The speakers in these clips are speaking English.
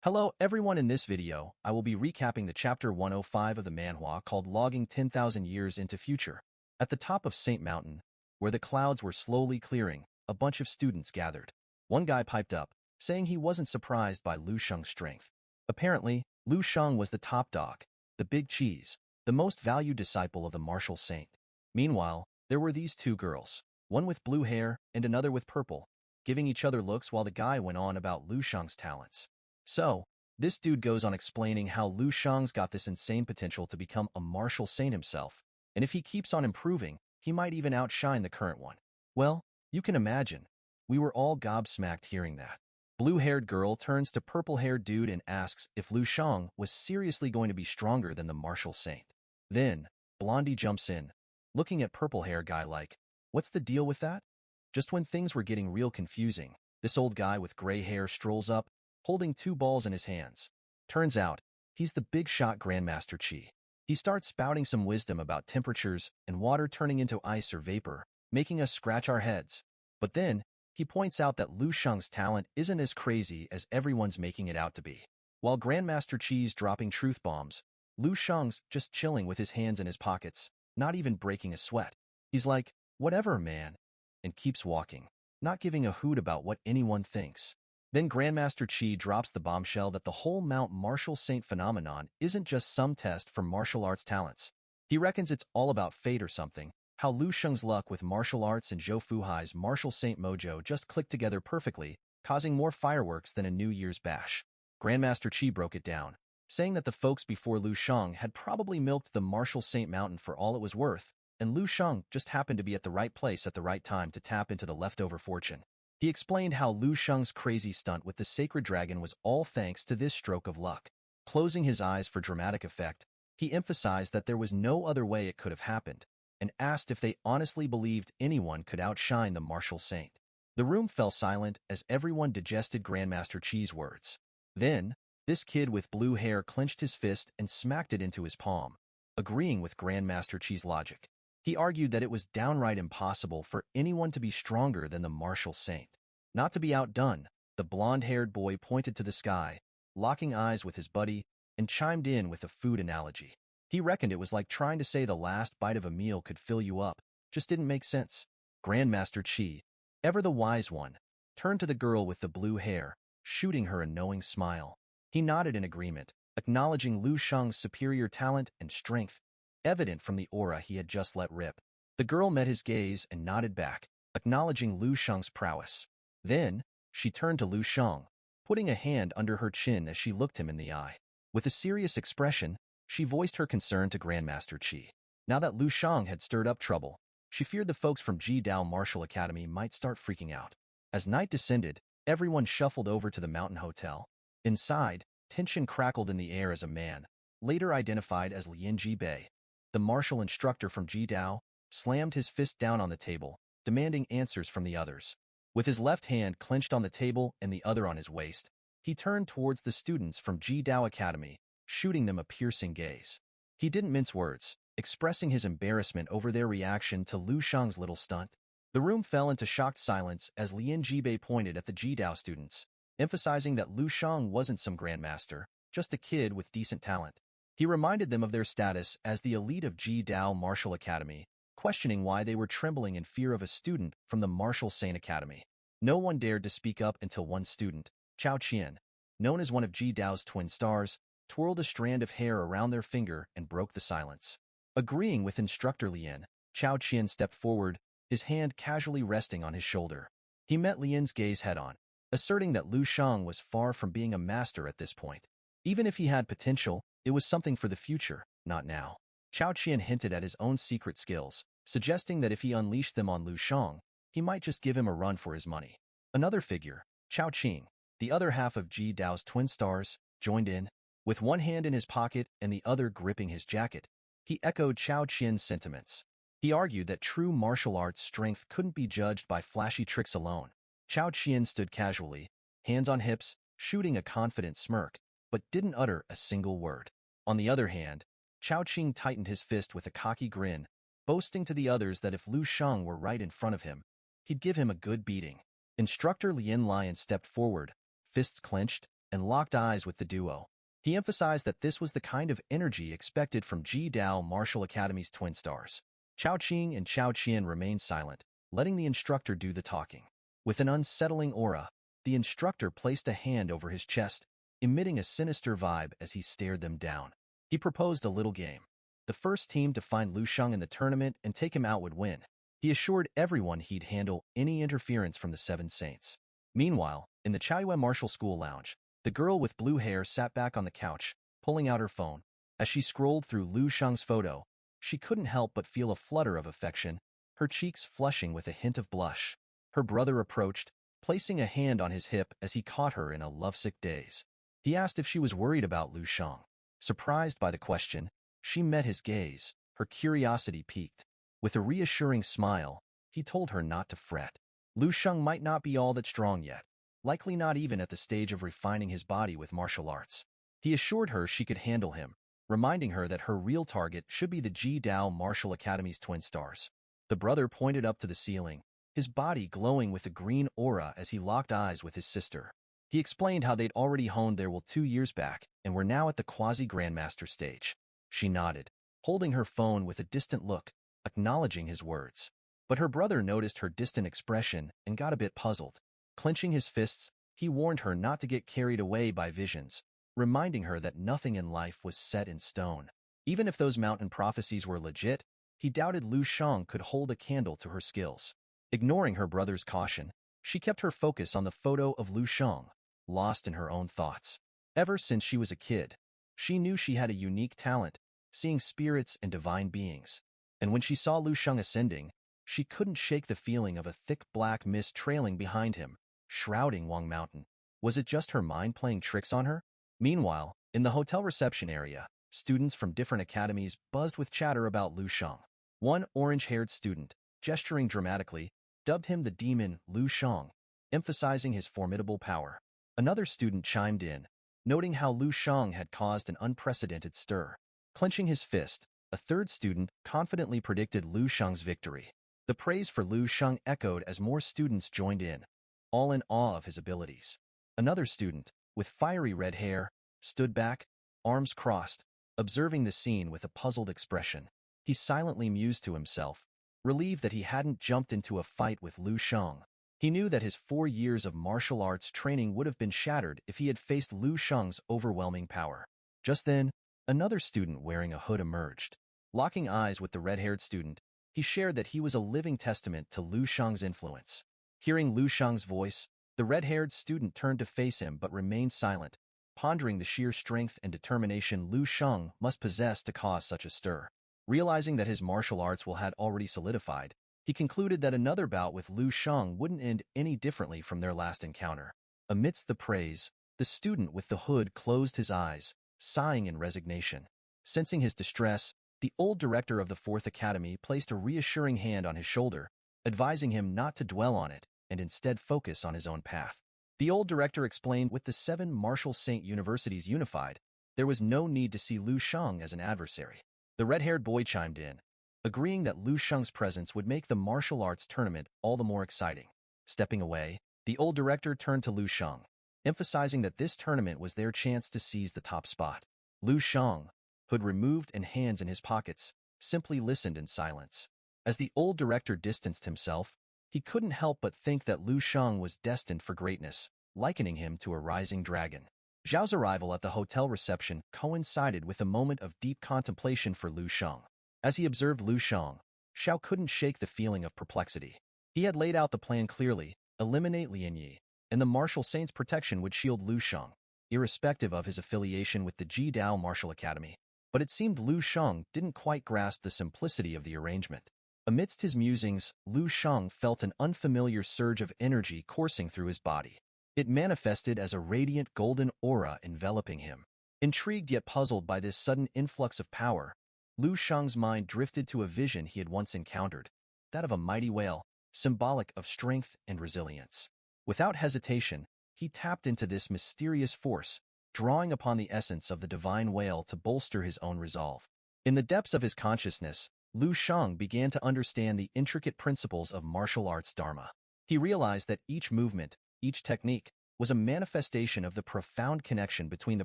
Hello everyone, in this video, I will be recapping the chapter 105 of the manhwa called Logging 10,000 Years into Future. At the top of Saint Mountain, where the clouds were slowly clearing, a bunch of students gathered. One guy piped up, saying he wasn't surprised by Lu Sheng's strength. Apparently, Lu Sheng was the top dog, the big cheese, the most valued disciple of the martial saint. Meanwhile, there were these two girls, one with blue hair and another with purple, giving each other looks while the guy went on about Lu Sheng's talents. So, this dude goes on explaining how Lu Sheng's got this insane potential to become a martial saint himself, and if he keeps on improving, he might even outshine the current one. Well, you can imagine. We were all gobsmacked hearing that. Blue-haired girl turns to purple-haired dude and asks if Lu Sheng was seriously going to be stronger than the martial saint. Then, Blondie jumps in, looking at purple-haired guy like, what's the deal with that? Just when things were getting real confusing, this old guy with gray hair strolls up, holding two balls in his hands. Turns out, he's the big shot Grandmaster Chi. He starts spouting some wisdom about temperatures and water turning into ice or vapor, making us scratch our heads. But then, he points out that Lu Sheng's talent isn't as crazy as everyone's making it out to be. While Grandmaster Chi's dropping truth bombs, Lu Sheng's just chilling with his hands in his pockets, not even breaking a sweat. He's like, whatever, man, and keeps walking, not giving a hoot about what anyone thinks. Then Grandmaster Chi drops the bombshell that the whole Mount Martial Saint phenomenon isn't just some test for martial arts talents. He reckons it's all about fate or something, how Lu Sheng's luck with martial arts and Zhou Fuhai's martial saint mojo just clicked together perfectly, causing more fireworks than a New Year's bash. Grandmaster Chi broke it down, saying that the folks before Lu Sheng had probably milked the martial saint mountain for all it was worth, and Lu Sheng just happened to be at the right place at the right time to tap into the leftover fortune. He explained how Lu Sheng's crazy stunt with the sacred dragon was all thanks to this stroke of luck. Closing his eyes for dramatic effect, he emphasized that there was no other way it could have happened, and asked if they honestly believed anyone could outshine the martial saint. The room fell silent as everyone digested Grandmaster Chi's words. Then, this kid with blue hair clenched his fist and smacked it into his palm, agreeing with Grandmaster Chi's logic. He argued that it was downright impossible for anyone to be stronger than the martial saint. Not to be outdone, the blonde-haired boy pointed to the sky, locking eyes with his buddy, and chimed in with a food analogy. He reckoned it was like trying to say the last bite of a meal could fill you up, just didn't make sense. Grandmaster Chi, ever the wise one, turned to the girl with the blue hair, shooting her a knowing smile. He nodded in agreement, acknowledging Lu Sheng's superior talent and strength, evident from the aura he had just let rip. The girl met his gaze and nodded back, acknowledging Lu Sheng's prowess. Then, she turned to Lu Sheng, putting a hand under her chin as she looked him in the eye. With a serious expression, she voiced her concern to Grandmaster Chi. Now that Lu Sheng had stirred up trouble, she feared the folks from Ji Dao Martial Academy might start freaking out. As night descended, everyone shuffled over to the mountain hotel. Inside, tension crackled in the air as a man, later identified as Lien Jibei, the martial instructor from Ji Dao, slammed his fist down on the table, demanding answers from the others. With his left hand clenched on the table and the other on his waist, he turned towards the students from Ji Dao Academy, shooting them a piercing gaze. He didn't mince words, expressing his embarrassment over their reaction to Lu Sheng's little stunt. The room fell into shocked silence as Lien Jibei pointed at the Ji Dao students, emphasizing that Lu Sheng wasn't some grandmaster, just a kid with decent talent. He reminded them of their status as the elite of Ji Dao Martial Academy, questioning why they were trembling in fear of a student from the Martial Saint Academy. No one dared to speak up until one student, Chao Qian, known as one of Ji Dao's twin stars, twirled a strand of hair around their finger and broke the silence. Agreeing with instructor Lien, Chao Qian stepped forward, his hand casually resting on his shoulder. He met Lien's gaze head-on, asserting that Lu Sheng was far from being a master at this point. Even if he had potential, it was something for the future, not now. Chao Qian hinted at his own secret skills, suggesting that if he unleashed them on Lu Sheng, he might just give him a run for his money. Another figure, Chao Qing, the other half of Ji Dao's twin stars, joined in. With one hand in his pocket and the other gripping his jacket, he echoed Chao Qian's sentiments. He argued that true martial arts strength couldn't be judged by flashy tricks alone. Chao Qian stood casually, hands on hips, shooting a confident smirk, but didn't utter a single word. On the other hand, Chao Qing tightened his fist with a cocky grin, boasting to the others that if Lu Sheng were right in front of him, he'd give him a good beating. Instructor Lien Lion stepped forward, fists clenched, and locked eyes with the duo. He emphasized that this was the kind of energy expected from Ji Dao Martial Academy's twin stars. Chao Qing and Chao Qian remained silent, letting the instructor do the talking. With an unsettling aura, the instructor placed a hand over his chest, emitting a sinister vibe as he stared them down. He proposed a little game. The first team to find Lu Sheng in the tournament and take him out would win. He assured everyone he'd handle any interference from the Seven Saints. Meanwhile, in the Chaoyue Martial School lounge, the girl with blue hair sat back on the couch, pulling out her phone. As she scrolled through Lu Sheng's photo, she couldn't help but feel a flutter of affection, her cheeks flushing with a hint of blush. Her brother approached, placing a hand on his hip as he caught her in a lovesick daze. He asked if she was worried about Lu Sheng. Surprised by the question, she met his gaze, her curiosity piqued. With a reassuring smile, he told her not to fret. Lu Sheng might not be all that strong yet, likely not even at the stage of refining his body with martial arts. He assured her she could handle him, reminding her that her real target should be the Ji Dao Martial Academy's twin stars. The brother pointed up to the ceiling, his body glowing with a green aura as he locked eyes with his sister. He explained how they'd already honed their will 2 years back and were now at the quasi-Grandmaster stage. She nodded, holding her phone with a distant look, acknowledging his words. But her brother noticed her distant expression and got a bit puzzled. Clenching his fists, he warned her not to get carried away by visions, reminding her that nothing in life was set in stone. Even if those mountain prophecies were legit, he doubted Lu Sheng could hold a candle to her skills. Ignoring her brother's caution, she kept her focus on the photo of Lu Sheng, lost in her own thoughts. Ever since she was a kid, she knew she had a unique talent, seeing spirits and divine beings. And when she saw Lu Sheng ascending, she couldn't shake the feeling of a thick black mist trailing behind him, shrouding Wang Mountain. Was it just her mind playing tricks on her? Meanwhile, in the hotel reception area, students from different academies buzzed with chatter about Lu Sheng. One orange-haired student, gesturing dramatically, dubbed him the demon Lu Sheng, emphasizing his formidable power. Another student chimed in, noting how Lu Sheng had caused an unprecedented stir. Clenching his fist, a third student confidently predicted Lu Sheng's victory. The praise for Lu Sheng echoed as more students joined in, all in awe of his abilities. Another student, with fiery red hair, stood back, arms crossed, observing the scene with a puzzled expression. He silently mused to himself, relieved that he hadn't jumped into a fight with Lu Sheng. He knew that his 4 years of martial arts training would have been shattered if he had faced Lu Sheng's overwhelming power. Just then, another student wearing a hood emerged. Locking eyes with the red-haired student, he shared that he was a living testament to Lu Sheng's influence. Hearing Lu Sheng's voice, the red-haired student turned to face him but remained silent, pondering the sheer strength and determination Lu Sheng must possess to cause such a stir. Realizing that his martial arts will had already solidified, he concluded that another bout with Lu Sheng wouldn't end any differently from their last encounter. Amidst the praise, the student with the hood closed his eyes, sighing in resignation. Sensing his distress, the old director of the Fourth Academy placed a reassuring hand on his shoulder, advising him not to dwell on it and instead focus on his own path. The old director explained with the 7 martial saint universities unified, there was no need to see Lu Sheng as an adversary. The red-haired boy chimed in, agreeing that Lu Sheng's presence would make the martial arts tournament all the more exciting. Stepping away, the old director turned to Lu Sheng, emphasizing that this tournament was their chance to seize the top spot. Lu Sheng, hood removed and hands in his pockets, simply listened in silence. As the old director distanced himself, he couldn't help but think that Lu Sheng was destined for greatness, likening him to a rising dragon. Zhao's arrival at the hotel reception coincided with a moment of deep contemplation for Lu Sheng. As he observed Lu Sheng, Zhao couldn't shake the feeling of perplexity. He had laid out the plan clearly, eliminate Lian Yi, and the martial saint's protection would shield Lu Sheng, irrespective of his affiliation with the Ji Dao Martial Academy. But it seemed Lu Sheng didn't quite grasp the simplicity of the arrangement. Amidst his musings, Lu Sheng felt an unfamiliar surge of energy coursing through his body. It manifested as a radiant golden aura enveloping him. Intrigued yet puzzled by this sudden influx of power, Lu Sheng's mind drifted to a vision he had once encountered, that of a mighty whale, symbolic of strength and resilience. Without hesitation, he tapped into this mysterious force, drawing upon the essence of the divine whale to bolster his own resolve. In the depths of his consciousness, Lu Sheng began to understand the intricate principles of martial arts dharma. He realized that each movement, each technique, was a manifestation of the profound connection between the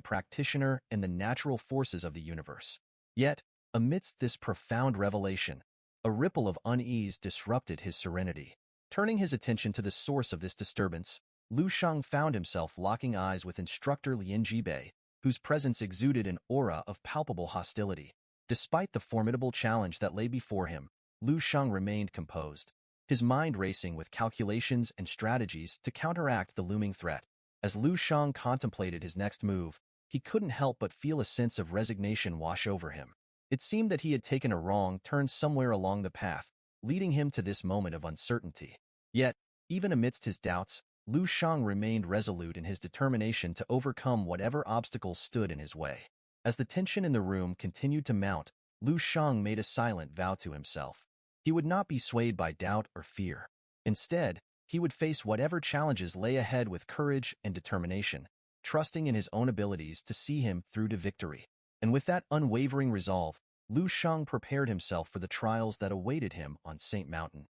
practitioner and the natural forces of the universe. Yet, amidst this profound revelation, a ripple of unease disrupted his serenity. Turning his attention to the source of this disturbance, Lu Sheng found himself locking eyes with instructor Lin Jibei, whose presence exuded an aura of palpable hostility. Despite the formidable challenge that lay before him, Lu Sheng remained composed, his mind racing with calculations and strategies to counteract the looming threat. As Lu Sheng contemplated his next move, he couldn't help but feel a sense of resignation wash over him. It seemed that he had taken a wrong turn somewhere along the path, leading him to this moment of uncertainty. Yet, even amidst his doubts, Lu Sheng remained resolute in his determination to overcome whatever obstacles stood in his way. As the tension in the room continued to mount, Lu Sheng made a silent vow to himself. He would not be swayed by doubt or fear. Instead, he would face whatever challenges lay ahead with courage and determination, trusting in his own abilities to see him through to victory. And with that unwavering resolve, Lu Sheng prepared himself for the trials that awaited him on Saint Mountain.